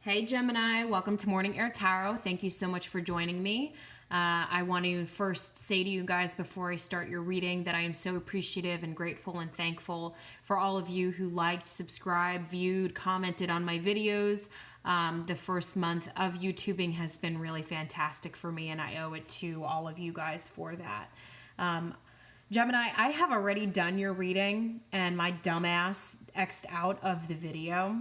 Hey Gemini, welcome to Morning Air Tarot. Thank you so much for joining me. I want to first say to you guys before I start your reading that I am so appreciative and grateful and thankful for all of you who liked, subscribed, viewed, commented on my videos. The first month of YouTubing has been really fantastic for me, and I owe it to all of you guys for that. Gemini, I have already done your reading, and my dumbass X'd out of the video.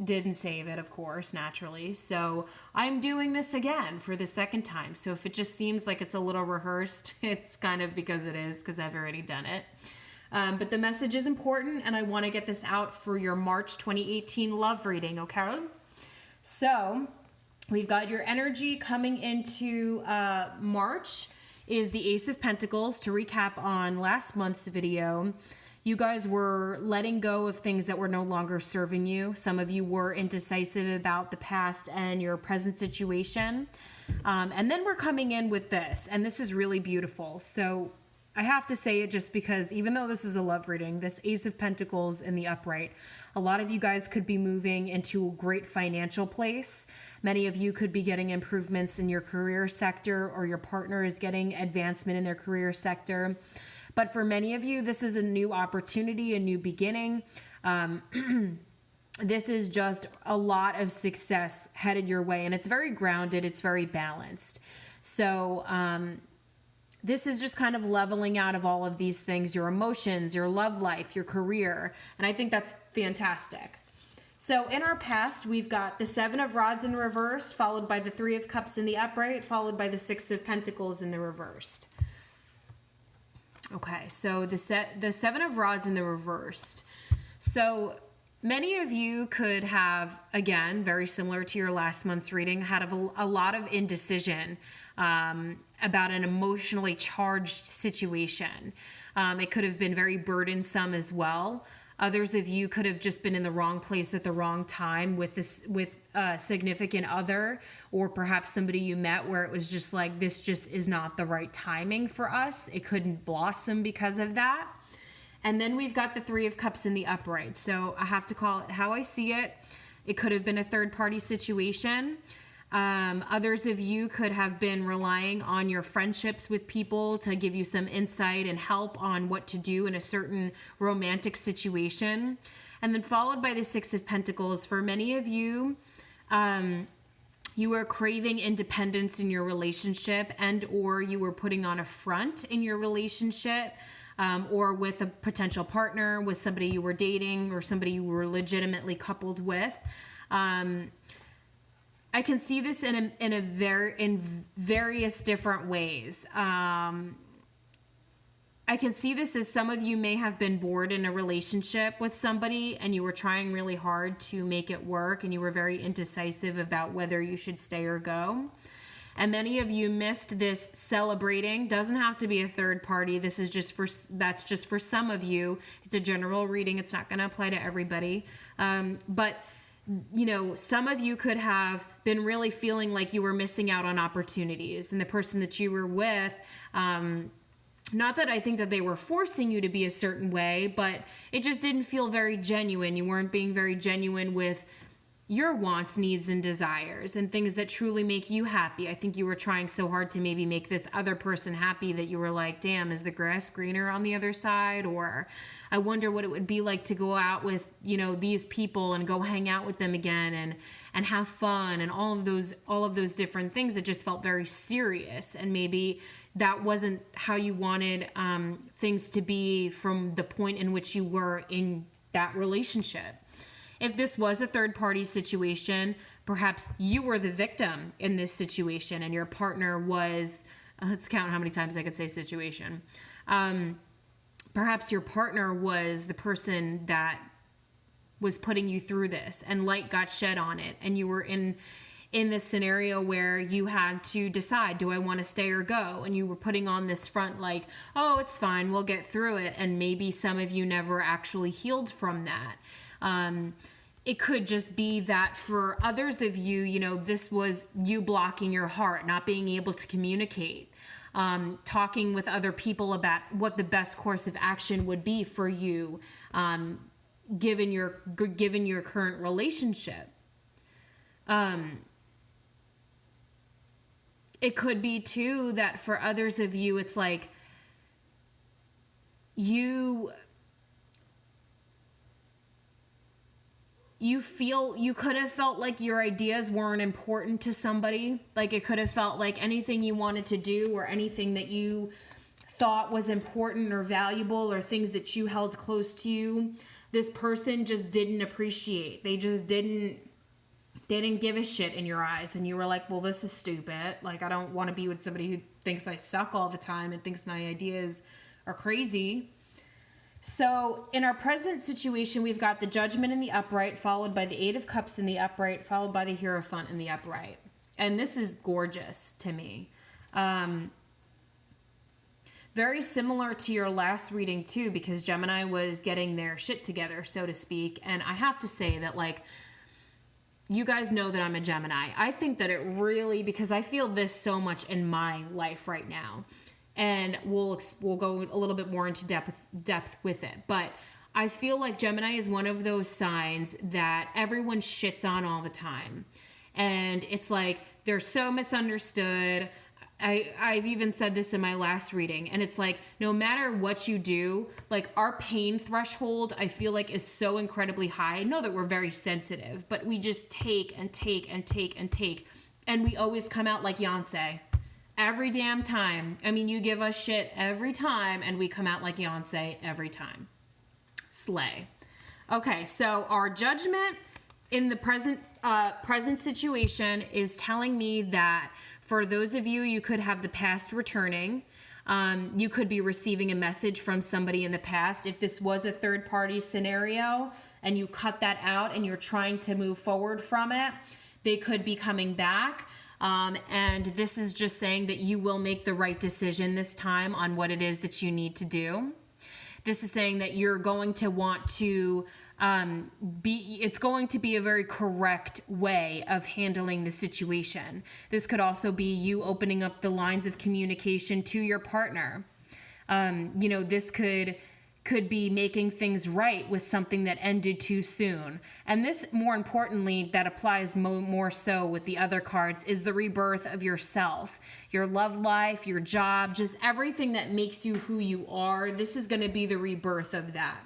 Didn't save it, of course, naturally. So I'm doing this again for the second time. So if it just seems like it's a little rehearsed, it's kind of because it is, because I've already done it. But the message is important, and I want to get this out for your March 2018 love reading, okay? So we've got your energy coming into March is the Ace of Pentacles. To recap on last month's video, you guys were letting go of things that were no longer serving you. Some of you were indecisive about the past and your present situation. And then we're coming in with this, and this is really beautiful. So I have to say it just because even though this is a love reading, this Ace of Pentacles in the upright, a lot of you guys could be moving into a great financial place. Many of you could be getting improvements in your career sector, or your partner is getting advancement in their career sector. But for many of you, this is a new opportunity, a new beginning. This is just a lot of success headed your way, and it's very grounded. It's very balanced. So this is just kind of leveling out of all of these things, your emotions, your love life, your career. And I think that's fantastic. So in our past, we've got the Seven of Rods in reversed, followed by the Three of Cups in the upright, followed by the Six of Pentacles in the reversed. Okay, so the Seven of Rods in the reversed. So many of you could have, again, very similar to your last month's reading, had a lot of indecision about an emotionally charged situation. It could have been very burdensome as well. Others of you could have just been in the wrong place at the wrong time with a significant other, or perhaps somebody you met where it was just like, this just is not the right timing for us. It couldn't blossom because of that. And then we've got the Three of Cups in the upright. So I have to call it how I see it. It could have been a third-party situation. Others of you could have been relying on your friendships with people to give you some insight and help on what to do in a certain romantic situation. And then followed by the Six of Pentacles. For many of you, you were craving independence in your relationship, and or you were putting on a front in your relationship, or with a potential partner, with somebody you were dating, or somebody you were legitimately coupled with. I can see this in various different ways. I can see this as some of you may have been bored in a relationship with somebody, and you were trying really hard to make it work, and you were very indecisive about whether you should stay or go. And many of you missed this celebrating. Doesn't have to be a third party. This is that's just for some of you. It's a general reading. It's not going to apply to everybody. But you know, some of you could have been really feeling like you were missing out on opportunities, and the person that you were with, not that I think that they were forcing you to be a certain way, but it just didn't feel very genuine. You weren't being very genuine with your wants, needs, and desires, and things that truly make you happy. I think you were trying so hard to maybe make this other person happy that you were like, damn, is the grass greener on the other side? Or I wonder what it would be like to go out with, you know, these people and go hang out with them again and have fun, and all of those different things that just felt very serious. And maybe that wasn't how you wanted things to be from the point in which you were in that relationship. If this was a third-party situation, perhaps you were the victim in this situation, and your partner was, let's count how many times I could say situation. Perhaps your partner was the person that was putting you through this, and light got shed on it, and you were in this scenario where you had to decide, do I want to stay or go? And you were putting on this front like, oh, it's fine, we'll get through it. And maybe some of you never actually healed from that. It could just be that for others of you, you know, this was you blocking your heart, not being able to communicate, talking with other people about what the best course of action would be for you, given your current relationship. It could be too that for others of you, it's like you feel, you could have felt like your ideas weren't important to somebody. Like it could have felt like anything you wanted to do or anything that you thought was important or valuable or things that you held close to you, this person just didn't appreciate. They just didn't give a shit in your eyes. And you were like, well, this is stupid. Like, I don't want to be with somebody who thinks I suck all the time and thinks my ideas are crazy. So in our present situation, we've got the Judgment in the upright, followed by the Eight of Cups in the upright, followed by the Hierophant in the upright. And this is gorgeous to me. Very similar to your last reading too, because Gemini was getting their shit together, so to speak. And I have to say that, like, you guys know that I'm a Gemini. I think that it really, because I feel this so much in my life right now. And we'll go a little bit more into depth with it. But I feel like Gemini is one of those signs that everyone shits on all the time. And it's like, they're so misunderstood. I've even said this in my last reading. And it's like, no matter what you do, like our pain threshold, I feel like is so incredibly high. I know that we're very sensitive, but we just take and take and take and take. And we always come out like Beyonce. Every damn time. I mean, you give us shit every time, and we come out like Beyonce every time. Slay. Okay, so our Judgment in the present situation is telling me that for those of you, you could have the past returning. You could be receiving a message from somebody in the past. If this was a third-party scenario and you cut that out and you're trying to move forward from it, they could be coming back. And this is just saying that you will make the right decision this time on what it is that you need to do. This is saying that you're going to want to it's going to be a very correct way of handling the situation. This could also be you opening up the lines of communication to your partner. This could be making things right with something that ended too soon. And this, more importantly, that applies more so with the other cards, is the rebirth of yourself, your love life, your job, just everything that makes you who you are. This is going to be the rebirth of that.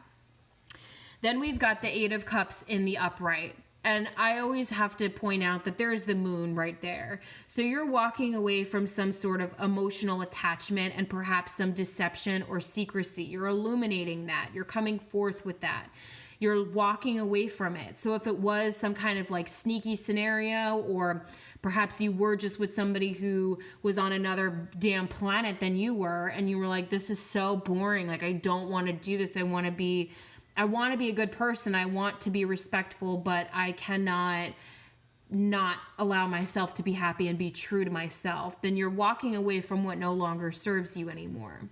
Then we've got the Eight of Cups in the upright. And I always have to point out that there's the moon right there. So you're walking away from some sort of emotional attachment and perhaps some deception or secrecy. You're illuminating that. You're coming forth with that. You're walking away from it. So if it was some kind of like sneaky scenario, or perhaps you were just with somebody who was on another damn planet than you were, and you were like, this is so boring. Like, I don't want to do this. I want to be a good person. I want to be respectful, but I cannot not allow myself to be happy and be true to myself. Then you're walking away from what no longer serves you anymore.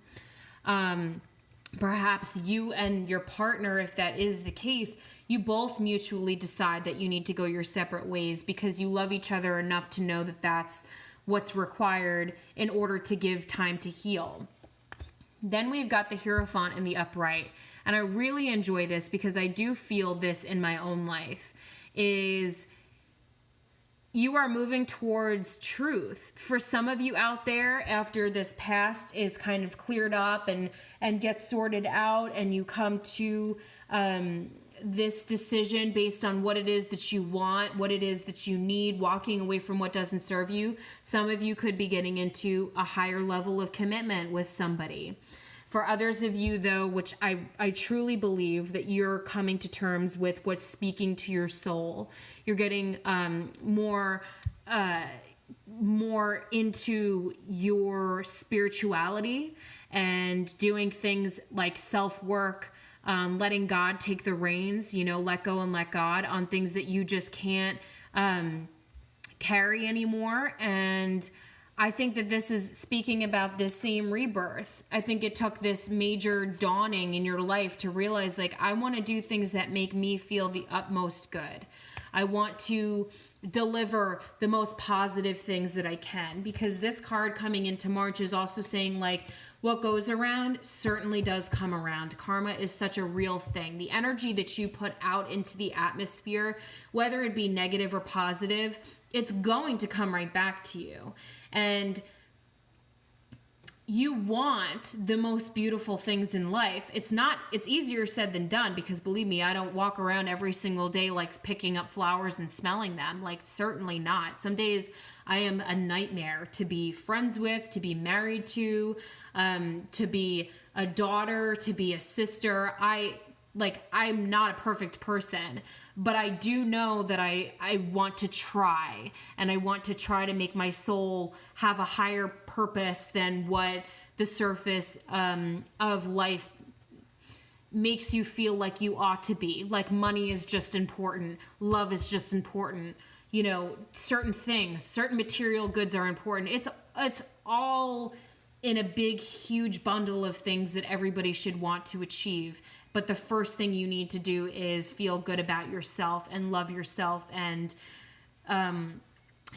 Perhaps you and your partner, if that is the case, you both mutually decide that you need to go your separate ways because you love each other enough to know that that's what's required in order to give time to heal. Then we've got the Hierophant in the upright. And I really enjoy this because I do feel this in my own life, is you are moving towards truth. For some of you out there, after this past is kind of cleared up and gets sorted out, and you come to this decision based on what it is that you want, what it is that you need, walking away from what doesn't serve you. Some of you could be getting into a higher level of commitment with somebody. For others of you, though, which I truly believe that you're coming to terms with what's speaking to your soul. You're getting more into your spirituality and doing things like self-work, letting God take the reins, let go and let God on things that you just can't carry anymore. And I think that this is speaking about this same rebirth. I think it took this major dawning in your life to realize, like, I want to do things that make me feel the utmost good. I want to deliver the most positive things that I can, because this card coming into March is also saying, like, what goes around certainly does come around. Karma is such a real thing. The energy that you put out into the atmosphere, whether it be negative or positive, it's going to come right back to you. And you want the most beautiful things in life. It's easier said than done, because believe me, I don't walk around every single day like picking up flowers and smelling them. Like, certainly not. Some days I am a nightmare to be friends with, to be married to be a daughter, to be a sister. I'm not a perfect person, but I do know that I want to try, and I want to try to make my soul have a higher purpose than what the surface of life makes you feel like you ought to be. Like, money is just important. Love is just important. You know, certain things, certain material goods are important. It's all in a big, huge bundle of things that everybody should want to achieve. But the first thing you need to do is feel good about yourself and love yourself and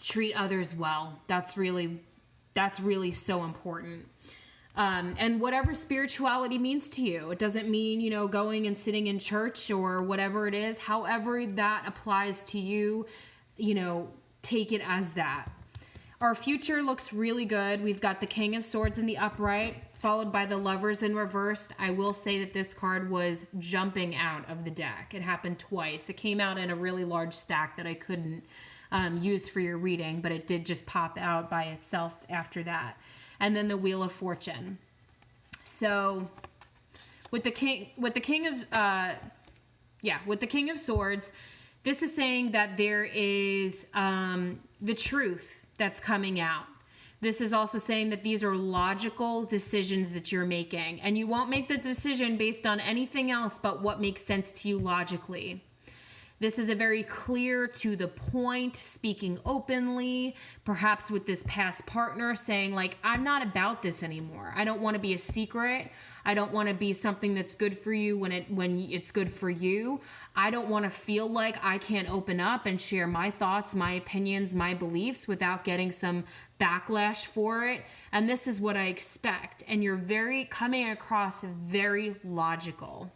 treat others well. That's really so important. And whatever spirituality means to you, it doesn't mean, going and sitting in church or whatever it is. However that applies to you, take it as that. Our future looks really good. We've got the King of Swords in the upright, followed by the Lovers in reversed. I will say that this card was jumping out of the deck. It happened twice. It came out in a really large stack that I couldn't use for your reading, but it did just pop out by itself after that. And then the Wheel of Fortune. So with the King of Swords, this is saying that there is the truth that's coming out. This is also saying that these are logical decisions that you're making, and you won't make the decision based on anything else but what makes sense to you logically. This is a very clear, to the point, speaking openly, perhaps with this past partner saying, like, I'm not about this anymore. I don't want to be a secret. I don't want to be something that's good for you when it's good for you. I don't want to feel like I can't open up and share my thoughts, my opinions, my beliefs without getting some backlash for it. And this is what I expect. And you're coming across very logical.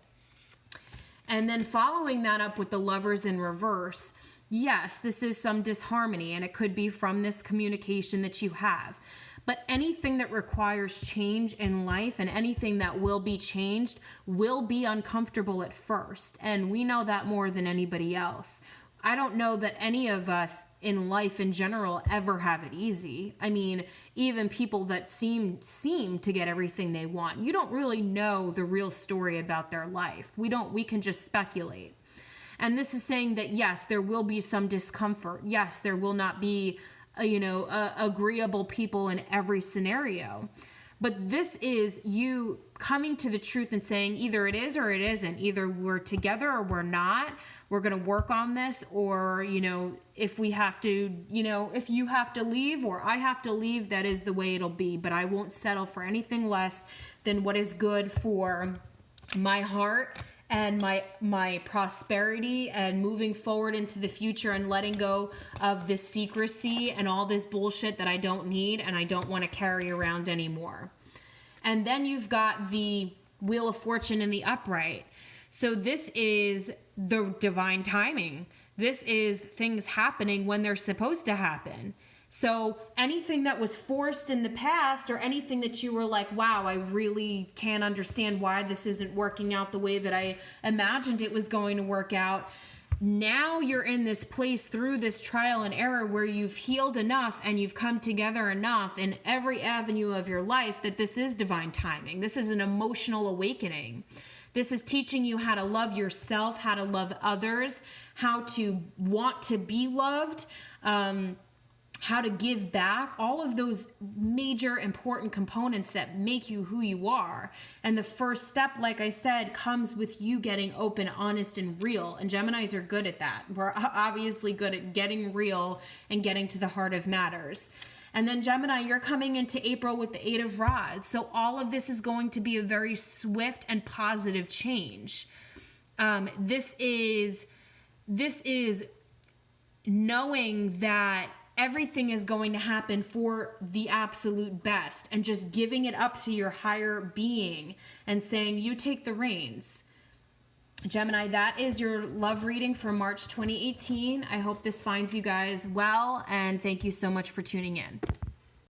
And then following that up with the Lovers in reverse, yes, this is some disharmony, and it could be from this communication that you have. But anything that requires change in life and anything that will be changed will be uncomfortable at first. And we know that more than anybody else. I don't know that any of us in life in general ever have it easy. I mean, even people that seem to get everything they want, you don't really know the real story about their life. We can just speculate. And this is saying that, yes, there will be some discomfort. Yes, there will not be agreeable people in every scenario. But this is you coming to the truth and saying either it is or it isn't. Either we're together or we're not. We're going to work on this, or, if we have to, if you have to leave or I have to leave, that is the way it'll be. But I won't settle for anything less than what is good for my heart and my prosperity and moving forward into the future and letting go of this secrecy and all this bullshit that I don't need and I don't want to carry around anymore. And then you've got the Wheel of Fortune in the upright. So this is the divine timing. This is things happening when they're supposed to happen. So anything that was forced in the past, or anything that you were like, wow, I really can't understand why this isn't working out the way that I imagined it was going to work out. Now you're in this place through this trial and error where you've healed enough and you've come together enough in every avenue of your life that this is divine timing. This is an emotional awakening. This is teaching you how to love yourself, how to love others, how to want to be loved, how to give back, all of those major important components that make you who you are. And the first step, like I said, comes with you getting open, honest, and real. And Geminis are good at that. We're obviously good at getting real and getting to the heart of matters. And then Gemini, you're coming into April with the Eight of Rods. So all of this is going to be a very swift and positive change. This is knowing that everything is going to happen for the absolute best, and just giving it up to your higher being and saying, you take the reins. Gemini, that is your love reading for March 2018. I hope this finds you guys well, and thank you so much for tuning in.